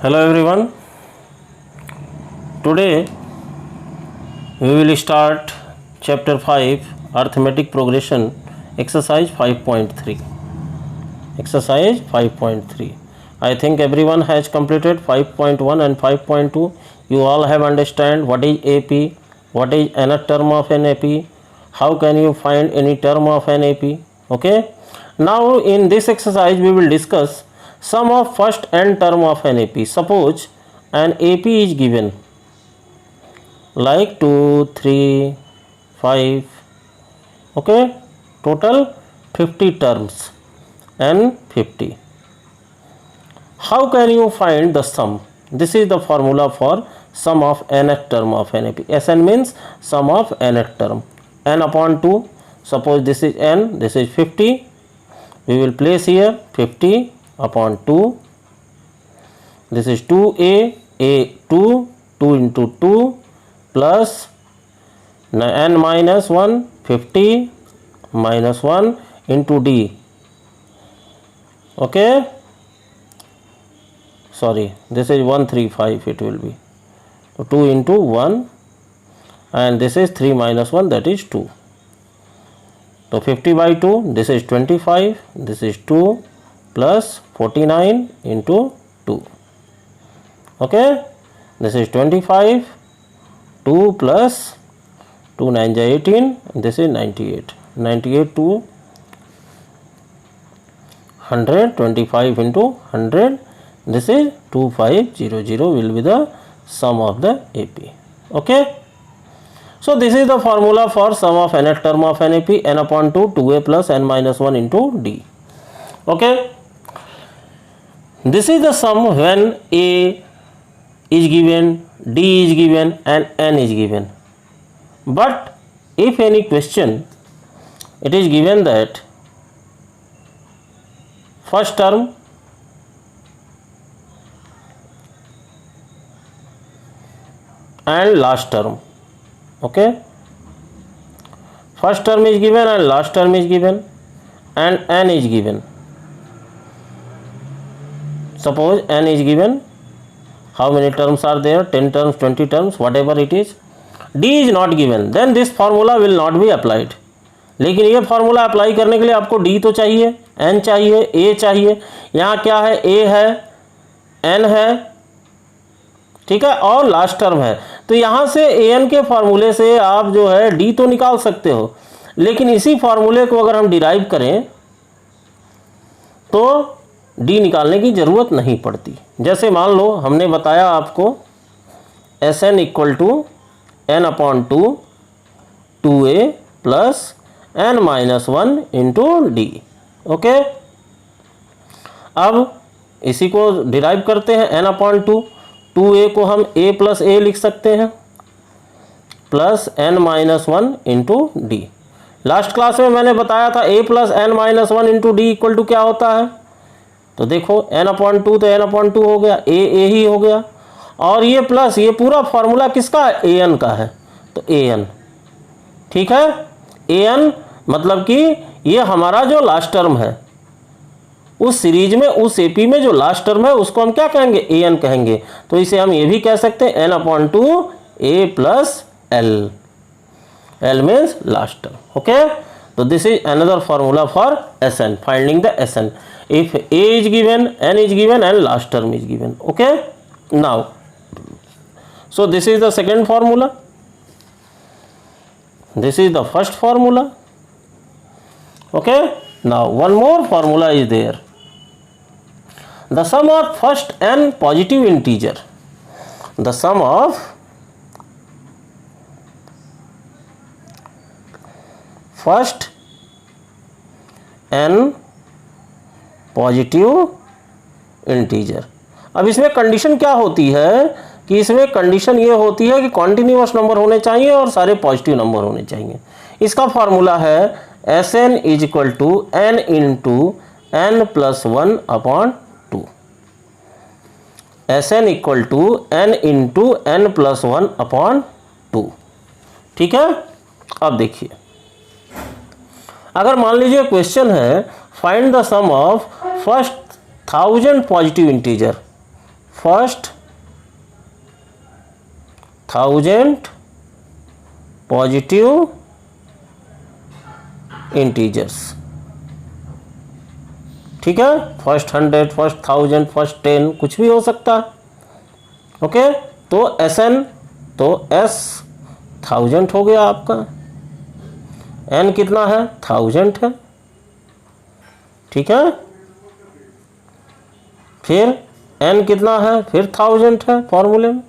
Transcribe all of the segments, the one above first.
Hello everyone. Today we will start chapter 5 arithmetic progression exercise 5.3. Exercise 5.3. I think everyone has completed 5.1 and 5.2. You all have understand what is AP, what is nth term of an AP, how can you find any term of an AP. Okay. Now in this exercise we will discuss sum of first n term of an AP. Suppose an AP is given like 2, 3, 5, okay, total 50 terms and 50. How can you find the sum? This is the formula for sum of nth term of an AP. Sn means sum of nth term. N upon 2. Suppose this is n, this is 50. We will place here 50 upon 2. This is 2a, a 2 into 2 plus n minus 1, 50 minus 1 into d. Okay. Sorry, this is 135 it will be. So 2 into 1 and this is 3 minus 1, that is 2. So 50 by 2, this is 25, this is 2 plus 49 into 2. Okay, this is 25, 2 plus 2 9 is 18, this is 98. 98 to 100, 25 into 100, this is 2500 will be the sum of the AP. Okay. So this is the formula for sum of nth term of an AP, n upon 2, 2a plus n minus 1 into d. Okay. This is the sum when a is given, d is given and n is given. But if any question it is given that first term and last term, okay, first term is given and last term is given and n is given. Suppose n is given, how many terms are there? 10 terms, 20 terms, whatever it is. d is not given, then this formula will not be applied. लेकिन ये formula apply करने के लिए आपको D तो चाहिए, N चाहिए, ए चाहिए. यहाँ क्या है? ए है, एन है, ठीक है, और लास्ट टर्म है. तो यहाँ से ए एन के फार्मूले से आप जो है डी तो निकाल सकते हो, लेकिन इसी फार्मूले को अगर हम डिराइव करें तो डी निकालने की ज़रूरत नहीं पड़ती. जैसे मान लो हमने बताया आपको S n equal to n upon 2 2a plus n minus 1 into d. Okay, अब इसी को डिराइव करते हैं. n अपॉन 2, 2a को हम a प्लस a लिख सकते हैं plus n minus 1 into d. Last class में मैंने बताया था a plus n minus 1 into d equal to क्या होता है. तो देखो n अपॉन 2 तो n अपॉन 2 हो गया, a ही हो गया, और ये प्लस ये पूरा फॉर्मूला किसका है? ए एन का है. तो ए एन, ठीक है, ए एन मतलब कि ये हमारा जो लास्ट टर्म है उस सीरीज में, उस एपी में जो लास्ट टर्म है उसको हम क्या कहेंगे? ए एन कहेंगे. तो इसे हम ये भी कह सकते हैं N upon 2 A plus L. L means last term. Okay, तो this is another formula for S N, finding the S N. If A is given, N is given and last term is given. Okay, now so this is the second formula, this is the first formula. Okay, now one more formula is there. The sum of first n positive integer, the sum of first n positive integer. अब इसमें condition क्या होती है कि इसमें condition ये होती है कि कॉन्टिन्यूअस नंबर होने चाहिए और सारे पॉजिटिव नंबर होने चाहिए. इसका फार्मूला है S n is equal to n into n plus 1 upon 2. S n equal to n into n plus 1 upon 2. ठीक है. अब देखिए, अगर मान लीजिए क्वेश्चन है find the sum of first 1000 positive integer, first 1000 positive integers. ठीक है, फर्स्ट 100, फर्स्ट 1000, फर्स्ट 10 कुछ भी हो सकता है। ओके, तो Sn तो S 1000 हो गया आपका, N कितना है 1000 है। ठीक है, फिर N कितना है फिर 1000 है फॉर्मूले में,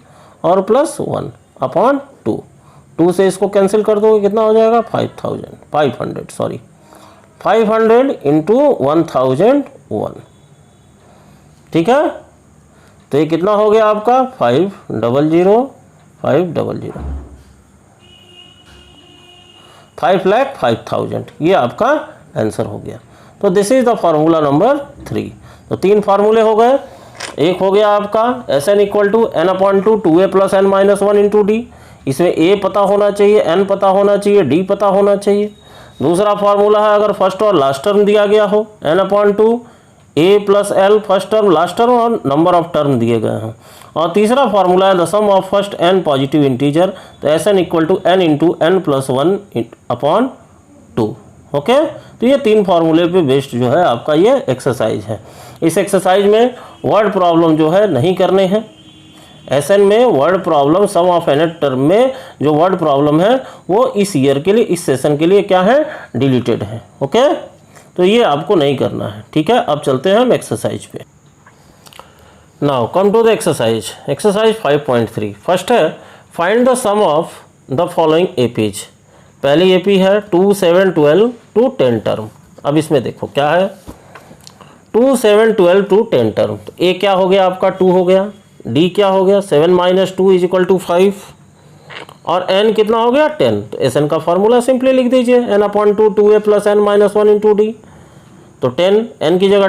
और प्लस 1/2। 2 से इसको कैंसिल कर दोगे कितना हो जाएगा 500 इंटू 1001। ठीक है, तो ये कितना हो गया आपका 500 5,05,000, ये आपका आंसर हो गया। तो this is the formula number 3। तो 3 फार्मूले हो गए। एक हो गया आपका Sn equal to n/2 2a plus n minus 1 into d, इसमें a पता होना चाहिए, n पता होना चाहिए, d पता होना चाहिए। दूसरा फार्मूला है अगर फर्स्ट और लास्ट टर्म दिया गया हो n/2 a plus l first term last term और नंबर ऑफ टर्म दिए गए हैं। और तीसरा फार्मूला है the sum of first n positive integer, तो Sn equal to n into n plus 1/2। Okay, तो ये 3 फार्मूले पे बेस्ड जो है आपका ये एक्सरसाइज है। इस एक्सरसाइज में वर्ड प्रॉब्लम जो है नहीं करने हैं। Sn में word problem sum of n term में जो वर्ड प्रॉब्लम है वो इस ईयर के लिए, इस सेशन के लिए क्या है डिलीटेड है। ओके, तो ये आपको नहीं करना है। ठीक है, अब चलते हैं हम एक्सरसाइज पे। Now come to the exercise 5.3। First है find the sum of the following APs. पहली एपी है 2, 7, 12 टू 10 टर्म। अब इसमें देखो क्या है 2, 7, 12 टू 10 टर्म। तो ए क्या हो गया आपका 2 हो गया, डी क्या हो गया 7 माइनस 2 इज इक्वल टू 5, और n कितना हो गया 10। तो Sn का फॉर्मूला सिंपली लिख दीजिए n/2 2a plus n minus 1 into d. तो 10 n की जगह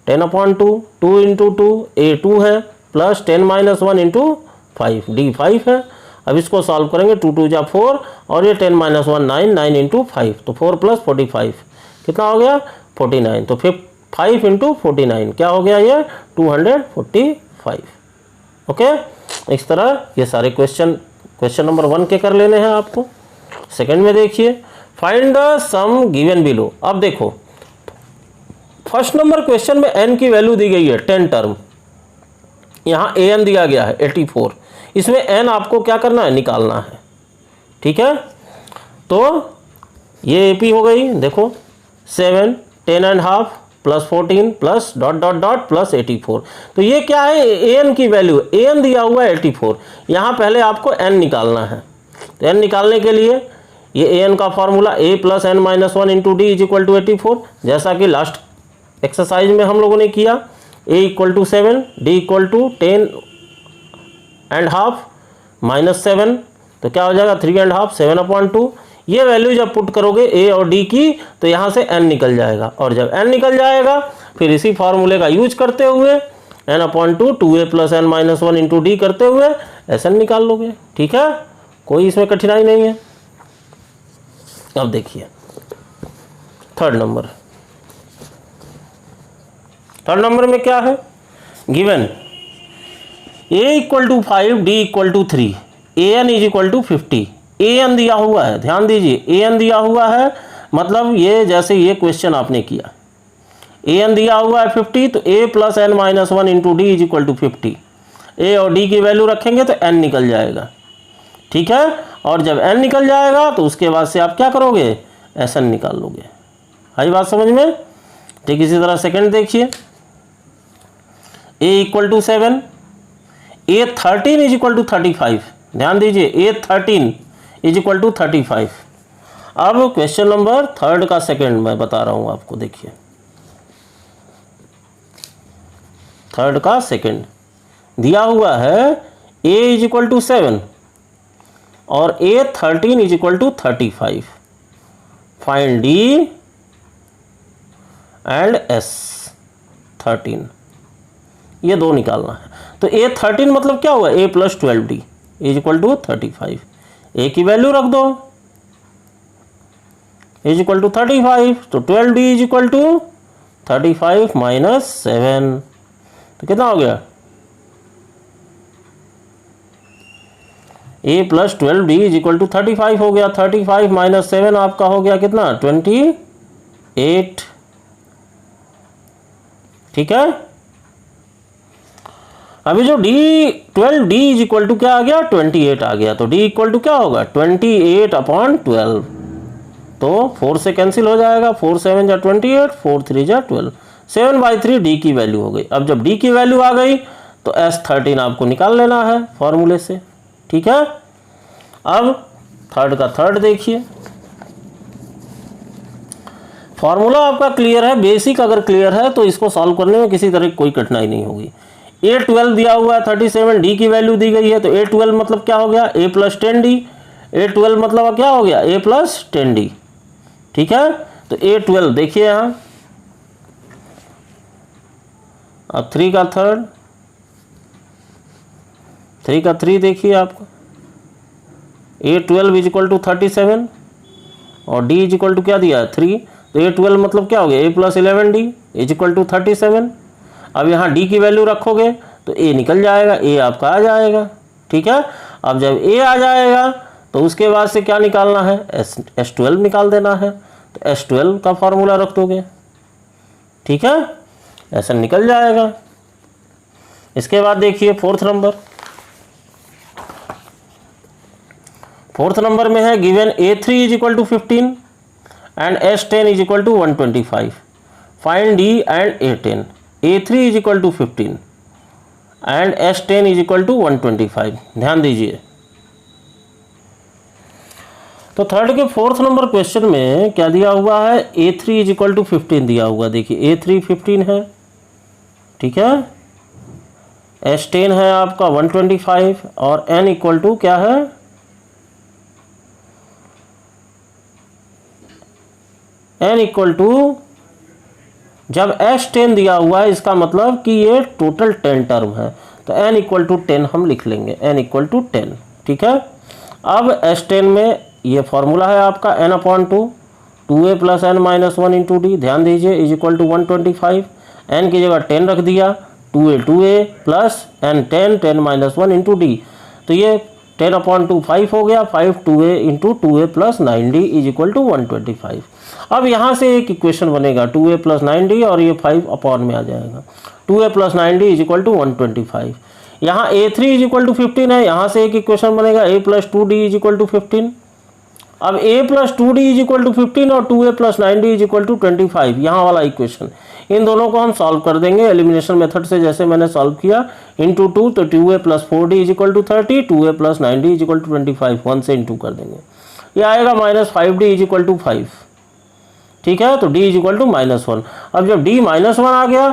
10/2 2 इंटू 2 a 2 है प्लस 10 माइनस 1 इंटू 5 d 5 है। अब इसको सॉल्व करेंगे 2 2 जा 4 और ये 10 माइनस 1 9 9 इंटू 5, तो 4 प्लस 45 कितना हो गया 49। तो फिर 5 इंटू 49 क्या हो गया ये 245। ओके, इस तरह ये सारे क्वेश्चन नंबर 1 के कर लेने हैं आपको। सेकंड में देखिए find the sum given below. अब देखो फर्स्ट नंबर क्वेश्चन में n की वैल्यू दी गई है 10 टर्म, यहाँ an दिया गया है 84, इसमें n आपको क्या करना है निकालना है। ठीक है, तो ये AP हो गई, देखो 7 10.5 plus 14 plus dot dot dot plus 84। तो ये क्या है an की वैल्यू, an दिया हुआ है 84, यहाँ पहले आपको n निकालना है। तो n निकालने के लिए ये an का formula a plus n minus 1 into d is equal to 84, जैसा कि लास्ट एक्सरसाइज में हम लोगों ने किया। a equal to 7, d equal to 10.5 minus 7, तो क्या हो जाएगा 3.5 7/2। ये वैल्यू जब पुट करोगे a और d की तो यहाँ से n निकल जाएगा, और जब n निकल जाएगा फिर इसी फार्मूले का यूज करते हुए n/2 2a plus n minus 1 into D करते हुए Sn निकाल लोगे। ठीक है, कोई इसमें कठिनाई नहीं है। अब देखिए थर्ड नंबर में क्या है given a equal to 5 d equal to 3 an is equal to 50। an दिया हुआ है, ध्यान दीजिए an दिया हुआ है, मतलब ये जैसे ये क्वेश्चन आपने किया an दिया हुआ है 50, तो a plus n minus 1 into d is equal to 50। a और d की वैल्यू रखेंगे तो n निकल जाएगा। ठीक है, और जब n निकल जाएगा तो उसके बाद से आप क्या करोगे Sn निकाल लोगे। आई बात समझ में। ठीक इसी तरह सेकंड देखिए a equal to 7, a 13 is equal to 35। ध्यान दीजिए a 13 इज इक्वल टू 35। अब क्वेश्चन नंबर थर्ड का सेकंड मैं बता रहा हूं आपको, देखिए थर्ड का सेकंड दिया हुआ है a इज इक्वल टू 7 और a 13 is equal to 35। Find d and s 13, ये दो निकालना है। तो a 13 मतलब क्या हुआ a plus 12d is equal to 35। a की वैल्यू रख दो इज इक्वल टू 35, तो 12d is equal to 35 minus 7, तो कितना हो गया A plus 12d is equal to 35 हो गया। 35 माइनस 7 आपका हो गया कितना 28। ठीक है, अभी जो d12d इज इक्वल टू क्या आ गया 28 आ गया, तो d इक्वल टू क्या होगा 28/12। तो 4 से कैंसिल हो जाएगा, 4 7 जा 28, 4 3 जा 12, 7/3 d की वैल्यू हो गई। अब जब d की वैल्यू आ गई तो S13 आपको निकाल लेना है फॉर्मूले से। ठीक है, अब थर्ड का थर्ड देखिए, फॉर्मूला आपका क्लियर है, बेसिक अगर क्लियर है तो इसको सॉल्व करने में किसी तरह की कोई कठिनाई नहीं होगी। A12 दिया हुआ है 37, d की वैल्यू दी गई है, तो A12 मतलब क्या हो गया a प्लस 10d। A12 मतलब क्या हो गया a प्लस 10d। ठीक है, तो A12 देखिए यहाँ, अब 3 का थर्ड, 3 का 3 देखिए आपको, A12 इज इक्वल टू 37 और d इज इक्वल टू क्या दिया है 3, तो A12 मतलब क्या हो गया a plus 11d is equal to 37। अब यहाँ d की वैल्यू रखोगे तो a निकल जाएगा, a आपका आ जाएगा। ठीक है, अब जब a आ जाएगा तो उसके बाद से क्या निकालना है S12 निकाल देना है, तो S12 का फॉर्मूला रख दोगे। ठीक है, ऐसा निकल जाएगा। इसके बाद देखिए फोर्थ नंबर में है given A3 is equal to 15 and S10 is equal to 125, find D and A10। A3 is equal to 15 and S10 is equal to 125। ध्यान दीजिए, तो थर्ड के फोर्थ नंबर क्वेश्चन में क्या दिया हुआ है A3 इज इक्वल टू 15 दिया हुआ, देखिए A3 15 है। ठीक है, S10 है आपका 125 और N इक्वल टू क्या है N इक्वल टू, जब S10 दिया हुआ है इसका मतलब कि ये टोटल 10 टर्म है, तो N इक्वल टू 10 हम लिख लेंगे, N इक्वल टू 10। ठीक है, अब S10 में ये फॉर्मूला है आपका n/2, 2a plus n minus 1 into D. ध्यान दीजिए, इज इक्वल टू 125, n की जगह 10 रख दिया, 2a plus n 10 minus 1 into d, तो ये 10/2 5 हो गया, 5 2a into 2a plus 9d is equal to 125। अब यहाँ से एक इक्वेशन बनेगा 2a प्लस 9d और ये 5 अपॉन में आ जाएगा, 2a plus 9d is equal to 125। यहाँ A3 इज इक्वल टू 15 है, यहाँ से एक इक्वेशन बनेगा a plus 2d is equal to 15। अब a plus 2d is equal to 15 और 2a plus 9d is equal to 25, यहाँ वाला इक्वेशन, इन दोनों को हम सॉल्व कर देंगे एलिमिनेशन मेथड से, जैसे मैंने सॉल्व किया, इंटू 2, तो 2a plus 4d is equal to 30, 2a plus 9d is equal to 25, 1 से इंटू कर देंगे, ये आएगा minus 5d is equal to 5। ठीक है, तो d इज इक्वल टू -1। अब जब d -1 आ गया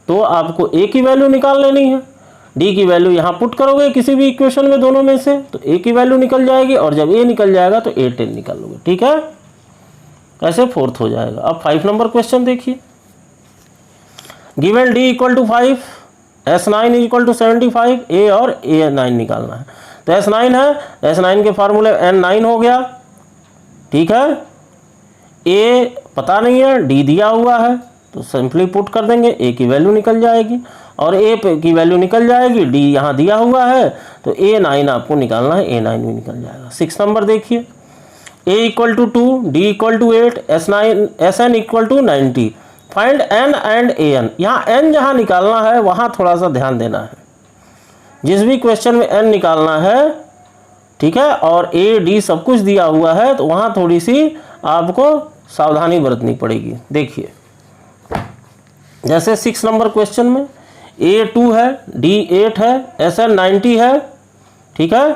तो आपको a की वैल्यू निकाल लेनी है, d की वैल्यू यहाँ पुट करोगे किसी भी इक्वेशन में दोनों में से, तो a की वैल्यू निकल जाएगी, और जब a निकल जाएगा तो A10 निकालोगे। ठीक है, ऐसे फोर्थ हो जाएगा। अब 5 नंबर क्वेश्चन देखिए, given d equal to 5, S9 is equal to 75, a और A9 निकालना है, तो S9 है, S9 के फार्मूले N9 हो गया। ठीक है, a पता नहीं है, d दिया हुआ है, तो सिंपली पुट कर देंगे, a की वैल्यू निकल जाएगी, और a की वैल्यू निकल जाएगी, d यहाँ दिया हुआ है, तो A9 आपको निकालना है, A9 भी निकल जाएगा। 6 नंबर देखिए, a equal to 2, d equal to 8, Sn equal to 90, find n and an। यहाँ n जहाँ निकालना है वहाँ थोड़ा सा ध्यान देना है, जिस भी क्वेश्चन में n निकालना है, ठीक है, और a d सब कुछ दिया हुआ है, तो वहाँ थोड़ी सी आपको सावधानी बरतनी पड़ेगी। देखिए, जैसे 6 नंबर क्वेश्चन में a 2 है, d 8 है, Sn 90 है। ठीक है,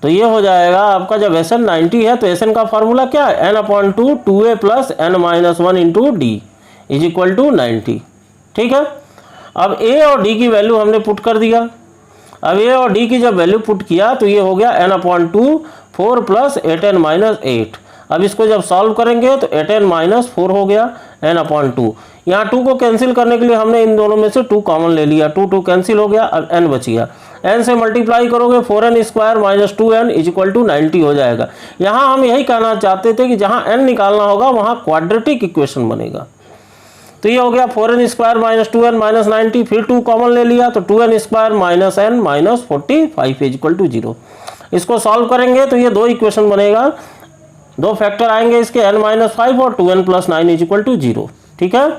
तो ये हो जाएगा आपका, जब Sn 90 है तो Sn का फार्मूला क्या है, n/2 2a plus n minus 1 into d is equal to 90। ठीक है, अब a और d की वैल्यू हमने पुट कर दिया। अब a और d की जब वैल्यू पुट किया तो ये हो गया n/2 4 प्लस 8n माइनस 8। अब इसको जब सॉल्व करेंगे तो 8n माइनस 4 हो गया n/2। यहाँ 2 को कैंसिल करने के लिए हमने इन दोनों में से 2 कॉमन ले लिया, 2 कैंसिल हो गया, अब n बच गया, n से मल्टीप्लाई करोगे 4n square minus 2n is equal to 90 हो जाएगा। यहाँ हम यही कहना चाहते थे कि जहाँ n निकालना होगा वहाँ क्वाड्रेटिक इक्वेशन बनेगा। तो ये हो गया 4n square minus 2n minus 90, फिर 2 कॉमन ले लिया, तो 2n square minus n minus 45 is equal to 0। इसको सॉल्व करेंगे तो ये दो इक्वेशन बनेगा, दो फैक्टर आएंगे इसके n-5 और 2n + 9 = 0। ठीक है,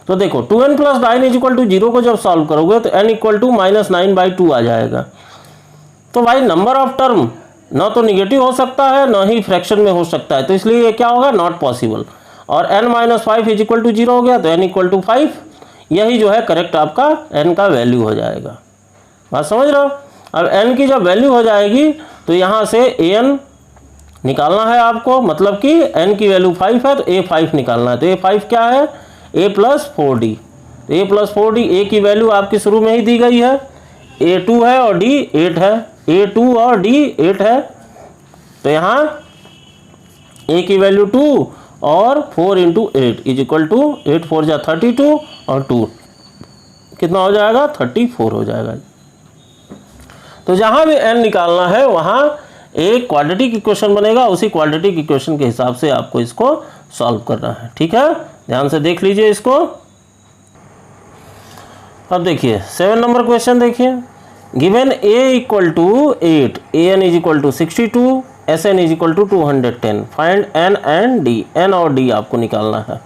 तो देखो 2n + 9 = 0 को जब सॉल्व करोगे तो n = -9/2 आ जाएगा। तो भाई नंबर ऑफ टर्म ना तो निगेटिव हो सकता है ना ही फ्रैक्शन में हो सकता है, तो इसलिए ये क्या होगा, नॉट पॉसिबल। और n-5 = 0 हो गया तो n = 5, यही जो है करेक्ट आपका n का वैल्यू हो जाएगा। बात समझ रहे हो? अब n की जब वैल्यू हो जाएगी तो यहाँ से an निकालना है आपको, मतलब कि n की वैल्यू 5 है तो a5 निकालना है। तो a5 क्या है, a + 4d। a + 4d, a की वैल्यू आपकी शुरू में ही दी गई है, a2 है और d 8 है, a2 और d 8 है। तो यहाँ a की वैल्यू 2 और 4 × 8 = 8 4 जा 32 और 2 कितना हो जाएगा, 34 हो जाएगा। तो जहाँ भी n निकालना है वहाँ एक क्वाड्रेटिक इक्वेशन बनेगा, उसी क्वाड्रेटिक इक्वेशन के हिसाब से आपको इसको सॉल्व करना है। ठीक है, ध्यान से देख लीजिए इसको। अब देखिए 7 नंबर क्वेश्चन देखिए, given a = 8, an = 62, sn = 210, find n and d। n और d आपको निकालना है।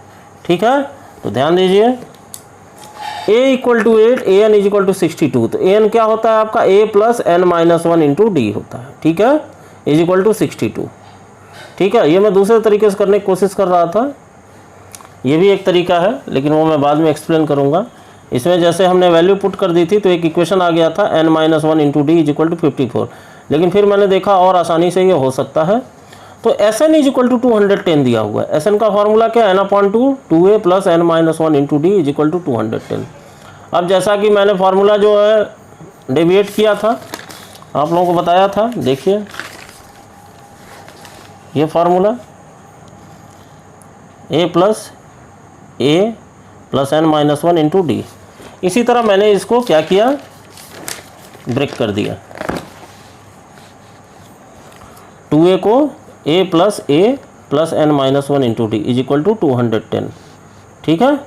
ठीक है, तो ध्यान दीजिए, a = 8, an = 62, तो an क्या होता है आपका, a + n-1 × d होता है। ठीक है, = 62। ठीक है, ये मैं दूसरे तरीके से करने की कोशिश कर रहा था, ये भी एक तरीका है लेकिन वो मैं बाद में एक्सप्लेन करूँगा। इसमें जैसे हमने वैल्यू पुट कर दी थी तो एक इक्वेशन आ गया था n-1 × d = 54, लेकिन फिर मैंने देखा और आसानी से ये हो सकता है। तो Sn = 210 दिया हुआ है। Sn का फार्मूला क्या है, n/2 2a + n-1 × d = 210। अब जैसा कि मैंने फार्मूला जो है डेविएट किया था, आप लोगों को बताया था, देखिए ये फार्मूला a + n-1 × d। इसी तरह मैंने इसको क्या किया, ब्रेक कर दिया, 2a को a + n-1 × d = 210। ठीक है,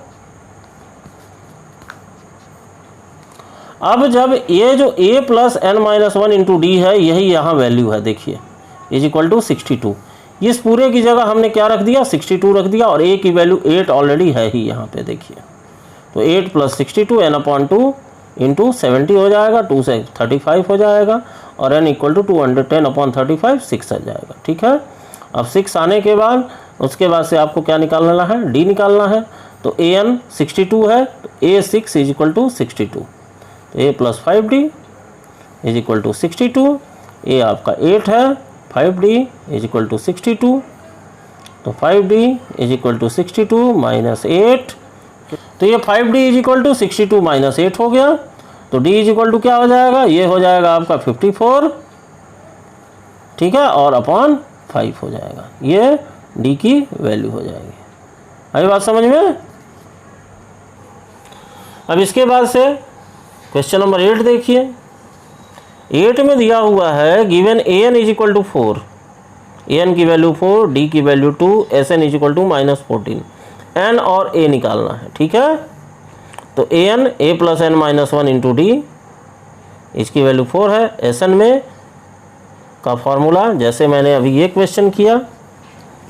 अब जब ये जो a + n-1 × d है, यही यहाँ वैल्यू है, देखिए = 62। इस पूरे की जगह हमने क्या रख दिया, 62 रख दिया, और a की वैल्यू 8 ऑलरेडी है ही यहाँ पे, देखिए। तो 8 + 62 n/2 × 70 हो जाएगा, 2 से 35 हो जाएगा, और n = 210/35 6 आ जाएगा। ठीक है, अब 6 आने के बाद उसके बाद से आपको क्या निकालना है, d निकालना है। तो an 62 है, तो a6 = 62, तो a + 5d = 62, a आपका 8 है, 5d = 62, तो 5d = 62 - 8, तो ये 5d = 62 - 8 हो गया। तो d = क्या हो जाएगा, ये हो जाएगा आपका 54। ठीक है, और अपॉन 5 हो जाएगा, ये d की वैल्यू हो जाएगी। आई बात समझ में? अब इसके बाद से क्वेश्चन नंबर 8 देखिए। 8 में दिया हुआ है, गिवन an = 4, an की वैल्यू 4, d की वैल्यू 2, sn = -14, n और a निकालना है। ठीक है, तो an a + n-1 × d, इसकी वैल्यू 4 है। sn में का फॉर्मूला जैसे मैंने अभी ये क्वेश्चन किया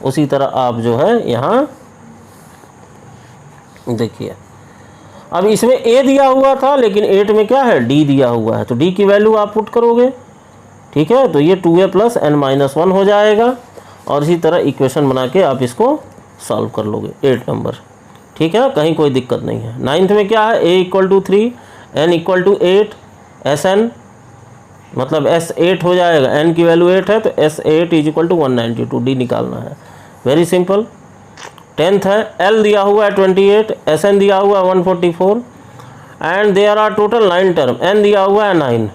उसी तरह आप जो है यहाँ देखिए। अब इसमें a दिया हुआ था, लेकिन 8 में क्या है, d दिया हुआ है, तो d की वैल्यू आप पुट करोगे। ठीक है, तो ये 2a + n-1 हो जाएगा, और इसी तरह इक्वेशन बना के आप इसको सॉल्व कर लोगे, 8 नंबर। ठीक है, कहीं कोई दिक्कत नहीं है। 9th में क्या है, a = 3, n = 8, sn मतलब s8 हो जाएगा, n की वैल्यू 8 है, तो s8 = 192, d निकालना है। Very simple. 10th है, l दिया हुआ है 28, sn दिया हुआ है 144, and there are total 9 term, n दिया हुआ है 9।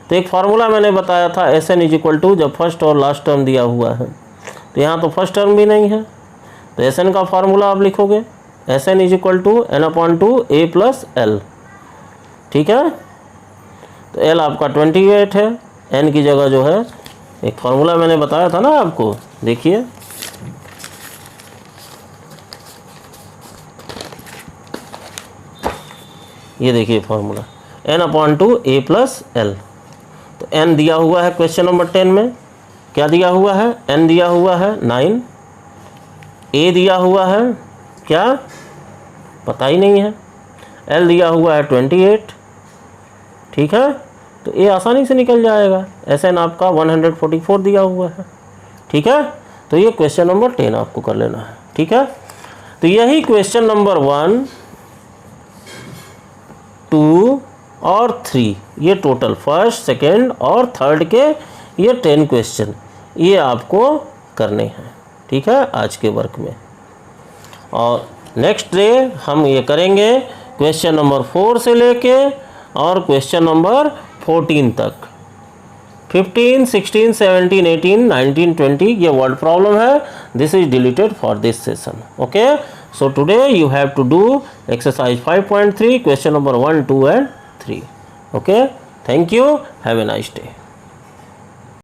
तो एक फार्मूला मैंने बताया था, sn = जब फर्स्ट और लास्ट टर्म दिया हुआ है, तो यहाँ तो फर्स्ट टर्म भी नहीं है, तो sn का फार्मूला आप लिखोगे, sn = n/2 a + l। ठीक है, तो l आपका 28 है, n की जगह जो है एक फार्मूला मैंने बताया था ना आपको, देखिए ये देखिए फार्मूला n/2 a + l। तो n दिया हुआ है क्वेश्चन नंबर 10 में, क्या दिया हुआ है, n दिया हुआ है 9, a दिया हुआ है क्या, पता ही नहीं है, l दिया हुआ है 28, ठीक है, तो a आसानी से निकल जाएगा। Sn आपका 144 दिया हुआ है, ठीक है। तो ये क्वेश्चन नंबर 10 आपको कर लेना है, ठीक है। तो यही क्वेश्चन नंबर 1, 2 और 3, ये टोटल फर्स्ट, सेकेंड और थर्ड के ये 10 क्वेश्चन ये आपको करने हैं, ठीक है, आज के वर्क में। और नेक्स्ट डे हम ये करेंगे क्वेश्चन नंबर 4 से लेके और क्वेश्चन नंबर 14 तक। 15, 16, 17, 18, 19, 20 ये वर्ड प्रॉब्लम है। This is deleted for this session, okay. So today you have to do exercise 5.3 question number 1, 2 and 3, okay. Thank you, have a nice day.